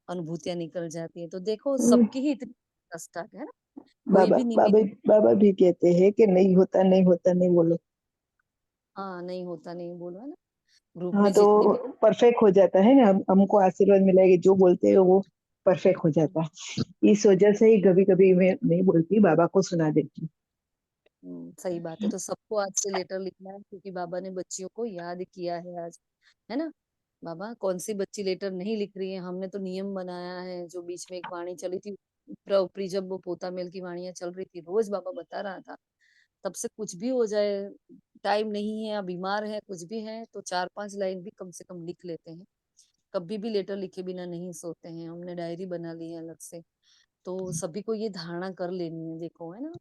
अनुभूतियां निकल जाती है। तो देखो हम्म, सबकी ही इतनी कष्ट है ना, कोई बाबा भी निमित्त। बाबा बाबा भी कहते हैं कि नहीं होता नहीं होता नहीं बोलो। हाँ, नहीं होता नहीं बोलो, है ना। ग्रुप हाँ, में तो जितने भी, परफेक्ट हो जाता है ना, हमको आशीर्वाद मिला है कि जो बोलते हैं वो परफेक्ट हो जाता है। इस वजह से ही कभी कभी मैं नहीं बोलती, बाबा को सुना देती सही बात है। तो सबको आज से लेटर लिखना है, क्योंकि बाबा ने बच्चियों को याद किया है आज, है ना। बाबा कौन सी बच्ची लेटर नहीं लिख रही है, हमने तो नियम बनाया है। जो बीच में एक वाणी चली थी, ऊपरी जब वो पोता मेल की वाणियां चल रही थी, रोज बाबा बता रहा था, तब से कुछ भी हो जाए, टाइम नहीं है या बीमार है, कुछ भी है, तो 4-5 लाइन भी कम से कम लिख लेते हैं। कभी भी लेटर लिखे बिना नहीं सोते हैं, हमने डायरी बना ली है अलग से। तो सभी को ये धारणा कर लेनी है, देखो, है ना।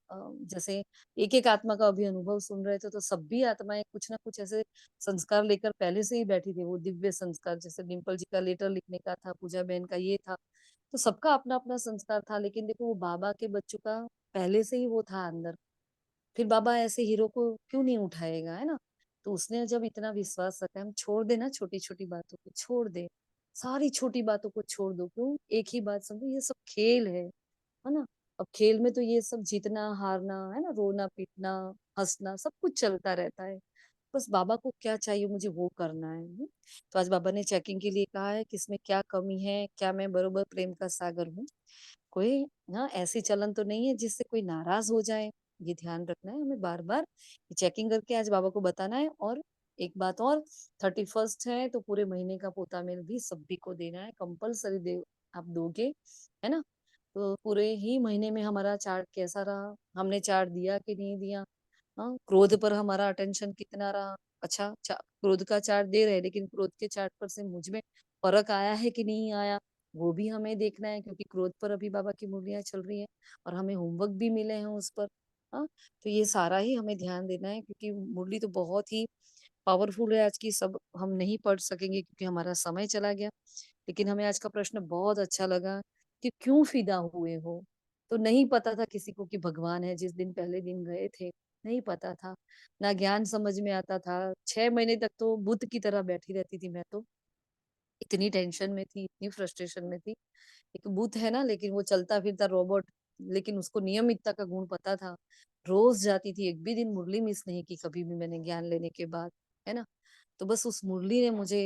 जैसे एक एक आत्मा का अभी अनुभव सुन रहे थे, तो सभी आत्माएं कुछ ना कुछ ऐसे संस्कार लेकर पहले से ही बैठी थी, वो दिव्य संस्कार। जैसे डिम्पल जी का लेटर लिखने का था, पूजा बहन का ये था, तो सबका अपना अपना संस्कार था। लेकिन देखो वो बाबा के बच्चों का पहले से ही वो था अंदर, फिर बाबा ऐसे हीरो को क्यों नहीं उठाएगा, है ना। तो उसने जब इतना विश्वास रखा, हम छोड़ देना छोटी छोटी बातों को, छोड़ दे, सारी छोटी बातों को छोड़ दो। क्यों, एक ही बात समझो, ये सब खेल है ना। अब खेल में तो ये सब जीतना हारना, है ना, रोना पीटना, हंसना, सब कुछ चलता रहता है। बस बाबा को क्या चाहिए, मुझे वो करना है। तो आज बाबा ने चेकिंग के लिए कहा है कि इसमें क्या कमी है, क्या मैं बरोबर प्रेम का सागर हूँ। कोई ना ऐसी चलन तो नहीं है जिससे कोई नाराज हो जाए, ये ध्यान रखना है हमें बार बार। चेकिंग करके आज बाबा को बताना है। और एक बात और, 31 है तो पूरे महीने का पोता मेल भी सभी को देना है, कंपलसरी दे, आप दोगे, है ना। तो पूरे ही महीने में हमारा चार्ट कैसा रहा, हमने चार्ट दिया कि नहीं दिया, हाँ, क्रोध पर हमारा अटेंशन कितना रहा। अच्छा, क्रोध का चार्ट दे रहे, लेकिन क्रोध के चार्ट पर से मुझ में फर्क आया है कि नहीं आया, वो भी हमें देखना है, क्योंकि क्रोध पर अभी बाबा की मुरलियां चल रही हैं और हमें होमवर्क भी मिले हैं उस पर। हाँ, तो ये सारा ही हमें ध्यान देना है, क्योंकि मुरली तो बहुत ही पावरफुल है आज की, सब हम नहीं पढ़ सकेंगे क्योंकि हमारा समय चला गया। लेकिन हमें आज का प्रश्न बहुत अच्छा लगा कि क्यों फिदा हुए हो। तो नहीं पता था किसी को कि भगवान है, जिस दिन पहले दिन गए थे नहीं पता था, ना ज्ञान समझ में आता था। 6 महीने तक तो बुत की तरह बैठी रहती थी मैं तो, इतनी टेंशन में थी, इतनी फ्रस्ट्रेशन में थी। एक बूथ है ना, लेकिन वो चलता फिरता रोबोट, लेकिन उसको नियमितता का गुण पता था। रोज जाती थी, एक भी दिन मुरली मिस नहीं की कभी भी मैंने ज्ञान लेने के बाद, है ना। तो बस उस मुरली ने मुझे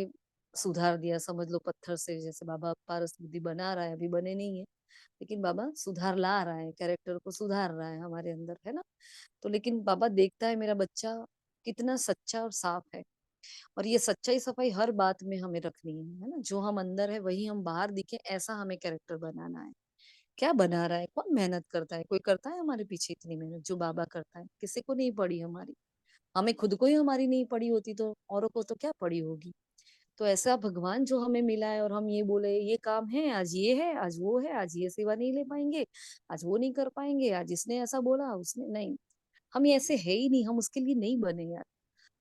सुधार दिया, समझ लो पत्थर से। जैसे बाबा पारस बुद्धि बना रहा है, अभी बने नहीं है, लेकिन बाबा सुधार ला रहा है, कैरेक्टर को सुधार रहा है हमारे अंदर, है ना। तो लेकिन बाबा देखता है मेरा बच्चा कितना सच्चा और साफ है। और ये सच्चाई सफाई हर बात में हमें रखनी है ना। जो हम अंदर है वही हम बाहर दिखे, ऐसा हमें कैरेक्टर बनाना है। क्या बना रहा है, कौन मेहनत करता है, कोई करता है हमारे पीछे इतनी मेहनत जो बाबा करता है? किसी को नहीं पड़ी हमारी, हमें खुद को ही हमारी नहीं पड़ी होती तो औरों को तो क्या पड़ी होगी। तो ऐसा भगवान जो हमें मिला है, और हम ये बोले ये काम है, आज ये है, आज वो है, आज ये सेवा नहीं ले पाएंगे, आज वो नहीं कर पाएंगे, आज इसने ऐसा बोला उसने नहीं, हम ये ऐसे है ही नहीं, हम उसके लिए नहीं बने यार,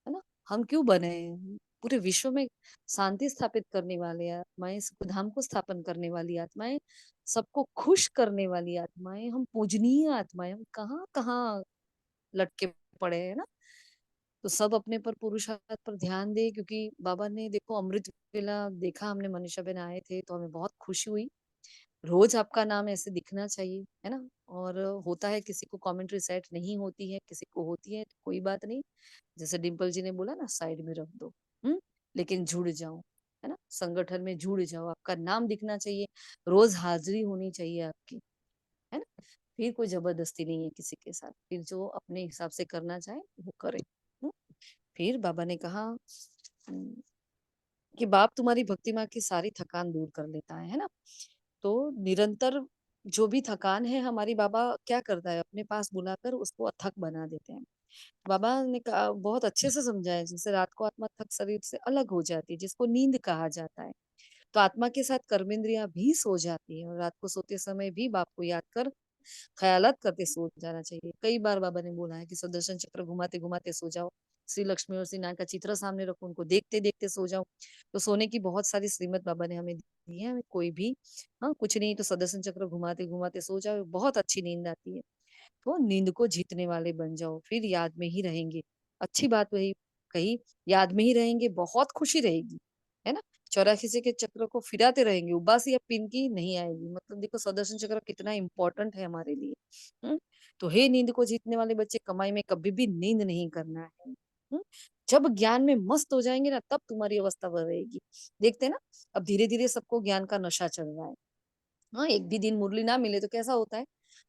है ना। हम क्यों बने हैं? पूरे विश्व में शांति स्थापित करने वाले आत्माएं, सुख धाम को स्थापन करने वाली आत्माएं, सबको खुश करने वाली आत्माएं, हम पूजनीय आत्माएं, हम कहाँ कहाँ लटके पड़े हैं ना। तो सब अपने पर पुरुषार्थ पर ध्यान दे, क्योंकि बाबा ने देखो अमृत वेला देखा हमने, मनीषा बहन आए थे तो हमें बहुत खुशी हुई। रोज आपका नाम ऐसे दिखना चाहिए, है ना। और होता है किसी को कमेंट्री सेट नहीं होती है, किसी को होती है, कोई बात नहीं। जैसे डिम्पल जी ने बोला ना, साइड में रख दो। लेकिन जुड़ जाओ, है ना, संगठन में जुड़ जाओ, आपका नाम दिखना चाहिए, रोज हाजिरी होनी चाहिए आपकी, है ना। फिर कोई जबरदस्ती नहीं है किसी के साथ, फिर जो अपने हिसाब से करना चाहे वो करे। हम्म? फिर बाबा ने कहा कि बाप तुम्हारी भक्ति माँ की सारी थकान दूर कर लेता है ना। तो निरंतर जो भी थकान है हमारी, बाबा क्या करता है, अपने पास बुलाकर उसको अथक बना देते हैं। बाबा ने कहा, बहुत अच्छे से समझाया, जैसे रात को आत्मा थक शरीर से अलग हो जाती है, जिसको नींद कहा जाता है, तो आत्मा के साथ कर्मेंद्रियां भी सो जाती है, और रात को सोते समय भी बाप को याद कर ख्यालात करते सो जाना चाहिए। कई बार बाबा ने बोला है कि सुदर्शन चक्र घुमाते घुमाते सो जाओ, श्री लक्ष्मी और श्री नारायण का चित्र सामने रखो, उनको देखते देखते सो जाओ। तो सोने की बहुत सारी श्रीमत बाबा ने हमें दी है, हमें कोई भी, हाँ कुछ नहीं तो सुदर्शन चक्र घुमाते घुमाते सो जाओ, बहुत अच्छी नींद आती है। तो नींद को जीतने वाले बन जाओ, फिर याद में ही रहेंगे। अच्छी बात वही कही, याद में ही रहेंगे, बहुत खुशी रहेगी, है ना। 84 के चक्र को फिराते रहेंगे, उबासी या पिनकी नहीं आएगी। मतलब देखो सुदर्शन चक्र कितना इंपॉर्टेंट है हमारे लिए। हम्म तो हे नींद को जीतने वाले बच्चे, कमाई में कभी भी नींद नहीं करना है। जब ज्ञान में मस्त हो जाएंगे ना, तब तुम्हारी अवस्था बढ़ेगी। देखते हैं ना, अब धीरे धीरे सबको ज्ञान का नशा चढ़ रहा है। हाँ, एक भी दिन मुरली ना मिले तो कैसा होता है।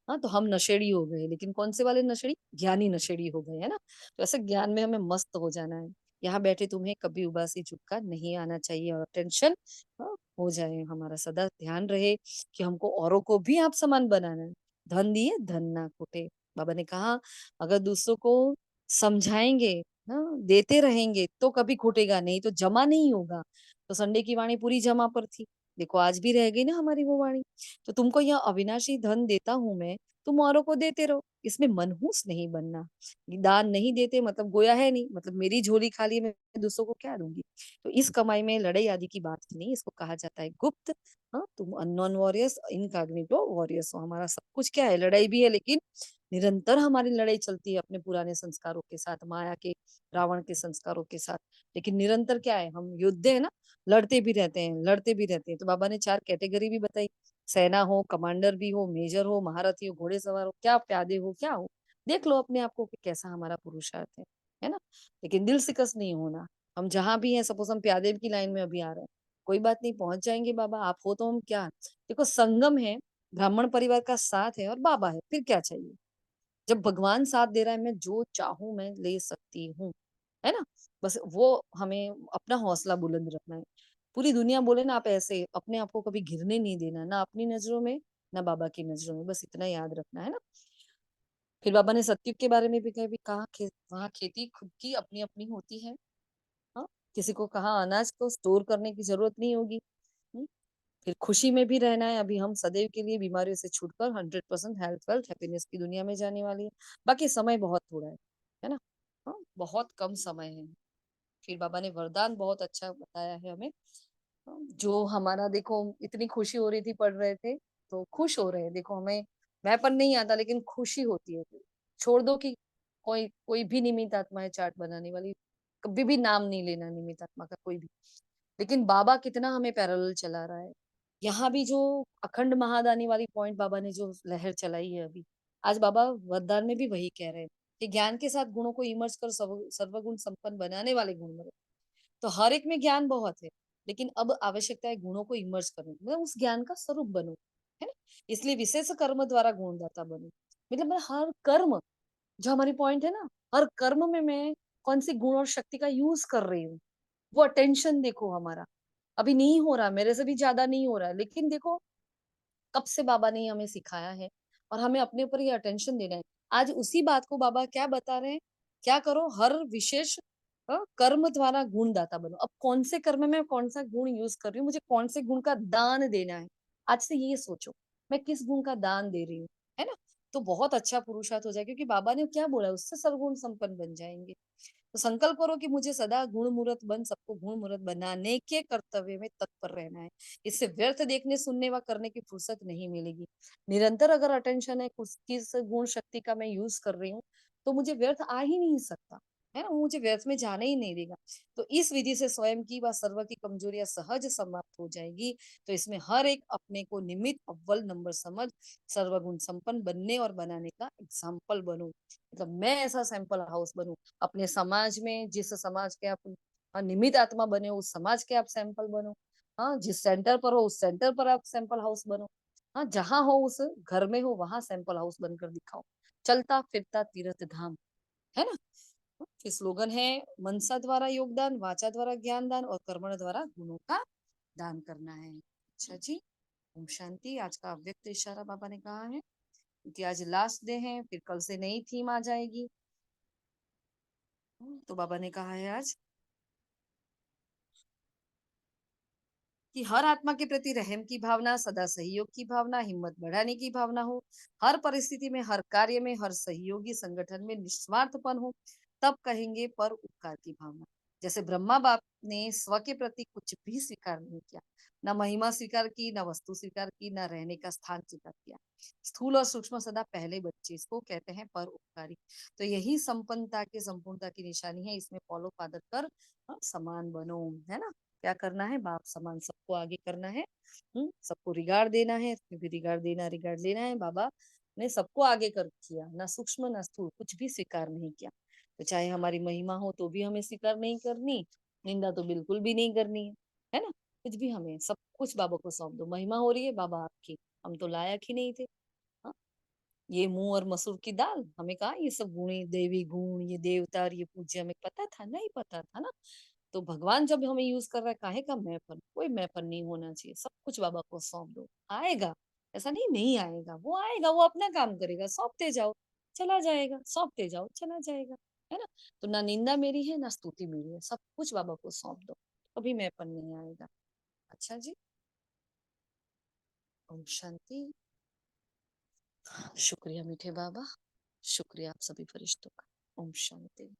हाँ, तो हम नशेड़ी हो गए, लेकिन कौन से वाले नशेड़ी, ज्ञानी नशेड़ी हो गए, है ना। तो ऐसे ज्ञान में हमें मस्त हो जाना है। यहाँ बैठे तुम्हें कभी उबासी चुपका नहीं आना चाहिए, और टेंशन हो जाए, हमारा सदा ध्यान रहे कि हमको औरों को भी आप समान बनाना है। धन दिए धन ना खोटे। बाबा ने कहा, अगर दूसरों को समझाएंगे, देते रहेंगे, तो कभी खूटेगा नहीं, तो जमा नहीं होगा। तो संडे की वाणी पूरी जमा पर थी, देखो आज भी रह गई ना हमारी वो वाणी। तो तुमको यह अविनाशी धन देता हूं मैं, तुम औरों को देते रहो, इसमें मनहूस नहीं बनना। दान नहीं देते मतलब गोया है नहीं, मतलब मेरी झोली खाली है, मैं दूसरों को क्या दूंगी। तो इस कमाई में लड़ाई आदि की बात नहीं, इसको कहा जाता है गुप्त। हाँ, तुम अननोन वॉरियर्स, इनकॉग्निटो वॉरियर्स हो। हमारा सब कुछ क्या है, लड़ाई भी है, लेकिन निरंतर हमारी लड़ाई चलती है अपने पुराने संस्कारों के साथ, माया के, रावण के संस्कारों के साथ। लेकिन निरंतर क्या है, हम युद्ध है ना, लड़ते भी रहते हैं, लड़ते भी रहते हैं। तो बाबा ने 4 कैटेगरी भी बताई, सेना हो, कमांडर भी हो, मेजर हो, महारथी हो, घोड़ेसवार हो, क्या प्यादे हो, क्या हो। देख लो अपने आप को कि कैसा हमारा पुरुषार्थ है ना। लेकिन दिल शिकस्त नहीं होना। हम जहां भी हैं, सपोज हम प्यादे की लाइन में अभी आ रहे हैं, कोई बात नहीं, पहुंच जाएंगे बाबा, आप हो तो हम क्या। देखो संगम है, ब्राह्मण परिवार का साथ है, और बाबा है, फिर क्या चाहिए। जब भगवान साथ दे रहा है, मैं जो चाहूं मैं ले सकती हूँ, है ना। बस वो हमें अपना हौसला बुलंद रखना है। पूरी दुनिया बोले ना, आप ऐसे अपने आप को कभी गिरने नहीं देना, ना अपनी नजरों में, ना बाबा की नजरों में, बस इतना याद रखना है ना। फिर बाबा ने सत्युग के बारे में भी कहा, वहाँ खेती खुद की अपनी अपनी होती है। हाँ, किसी को कहा अनाज को स्टोर करने की जरूरत नहीं होगी। हम्म, फिर खुशी में भी रहना है। अभी हम सदैव के लिए बीमारियों से छूटकर 100% हेल्थ वेल्थ हैप्पीनेस की दुनिया में जाने वाली है। बाकी समय बहुत थोड़ा है ना। हाँ, बहुत कम समय है। फिर बाबा ने वरदान बहुत अच्छा बताया है हमें। जो हमारा देखो, इतनी खुशी हो रही थी, पढ़ रहे थे तो खुश हो रहे हैं, देखो हमें मैपन नहीं आता, लेकिन खुशी होती है। छोड़ दो कि कोई कोई भी निमित्त आत्मा है चार्ट बनाने वाली, कभी भी नाम नहीं लेना निमित्त आत्मा का कोई भी। लेकिन बाबा कितना हमें पैरेलल चला रहा है। यहाँ भी जो अखंड महादानी वाली पॉइंट बाबा ने जो लहर चलाई है अभी, आज बाबा वरदान में भी वही कह रहे हैं कि ज्ञान के साथ गुणों को इमर्ज कर सर्वगुण संपन्न बनाने वाले गुण बने। तो हर एक में ज्ञान बहुत है, लेकिन अब आवश्यकता है गुणों को इमर्ज करने की, मतलब उस ज्ञान का स्वरूप बनो, है ना। इसलिए विशेष कर्म द्वारा गुणदाता बनो। मतलब मैं हर कर्म, जो हमारी पॉइंट है ना, हर कर्म में मैं कौन सी गुण और शक्ति का यूज कर रही हूँ। वो अटेंशन देखो हमारा अभी नहीं हो रहा, मेरे से भी ज्यादा नहीं हो रहा है, लेकिन देखो कब से बाबा ने हमें सिखाया है, और हमें अपने ऊपर ये अटेंशन देना है। आज उसी बात को बाबा क्या बता रहे हैं, क्या करो, हर विशेष कर्म द्वारा गुणदाता बनो। अब कौन से कर्म में कौन सा गुण यूज कर रही हूँ, मुझे कौन से गुण का दान देना है, आज से ये सोचो, मैं किस गुण का दान दे रही हूँ, है ना। तो बहुत अच्छा पुरुषार्थ हो जाएगा, क्योंकि बाबा ने क्या बोला, उससे सर्वगुण संपन्न बन जाएंगे। तो संकल्प करो कि मुझे सदा गुण मूर्त बन सबको गुण मूर्त बनाने के कर्तव्य में तत्पर रहना है। इससे व्यर्थ देखने सुनने व करने की फुर्सत नहीं मिलेगी। निरंतर अगर अटेंशन है किस गुण शक्ति का मैं यूज कर रही हूँ, तो मुझे व्यर्थ आ ही नहीं सकता, है ना, वो मुझे व्यर्थ में जाने ही नहीं देगा। तो इस विधि से स्वयं की व सर्व की कमजोरियां सहज समाप्त हो जाएगी। तो इसमें हर एक अपने को निमित्त अव्वल नंबर समझ सर्वगुण संपन्न बनने और बनाने का एग्जाम्पल बनो। मतलब मैं ऐसा सैंपल हाउस बनूं अपने समाज में, जिस समाज के आप निमित्त आत्मा बने हो उस समाज के आप सैंपल बनो। हाँ, जिस सेंटर पर हो उस सेंटर पर आप सैंपल हाउस बनो। हाँ, जहां हो उस घर में हो वहां सैंपल हाउस बनकर दिखाओ। चलता फिरता तीर्थ धाम, है ना। फिर स्लोगन है, मनसा द्वारा योगदान, वाचा द्वारा ज्ञान दान और कर्मण द्वारा गुणों का दान करना है। अच्छा जी, ओम शांति। आज का अव्यक्त इशारा बाबा ने कहा है, क्योंकि आज लास्ट डे है, फिर कल से नई थीम आ जाएगी। तो बाबा ने कहा है आज कि हर आत्मा के प्रति रहम की भावना, सदा सहयोग की भावना, हिम्मत बढ़ाने की भावना हो। हर परिस्थिति में, हर कार्य में, हर सहयोगी संगठन में निस्वार्थपन हो, तब कहेंगे पर उपकार की भावना। जैसे ब्रह्मा बाप ने स्व के प्रति कुछ भी स्वीकार नहीं किया, न महिमा स्वीकार की, न वस्तु स्वीकार की, न रहने का स्थान स्वीकार किया। स्थूल और सूक्ष्म सदा पहले बच्चे, इसको कहते हैं पर उपकारी। तो यही संपन्नता की, संपूर्णता की निशानी है। इसमें फॉलो फादर कर समान बनो, है ना। क्या करना है, बाप समान सबको आगे करना है। सबको रिगार्ड देना है, क्योंकि रिगार्ड लेना है। बाबा ने सबको आगे कर किया, ना सूक्ष्म ना स्थूल कुछ भी स्वीकार नहीं किया। तो चाहे हमारी महिमा हो तो भी हमें स्वीकार नहीं करनी, निंदा तो बिल्कुल भी नहीं करनी है ना। कुछ भी, हमें सब कुछ बाबा को सौंप दो। महिमा हो रही है बाबा आपकी, हम तो लायक ही नहीं थे। हाँ? ये मुंह और मसूर की दाल, हमें कहा ये सब गुणी देवी गुण, ये देवता और ये पूज्य, हमें पता था नहीं, पता था ना। तो भगवान जब हमें यूज कर रहा है, काहे का मैंपन, कोई मैंपन नहीं होना चाहिए। सब कुछ बाबा को सौंप दो, आएगा। ऐसा नहीं नहीं आएगा, वो आएगा, वो अपना काम करेगा। सौंपते जाओ चला जाएगा, सौंपते जाओ चला जाएगा, है ना। तो ना निंदा मेरी है ना स्तुति मेरी है, सब कुछ बाबा को सौंप दो, कभी मैंपन नहीं आएगा। अच्छा जी, ओम शांति। शुक्रिया मीठे बाबा, शुक्रिया आप सभी फरिश्तों का। ओम शांति।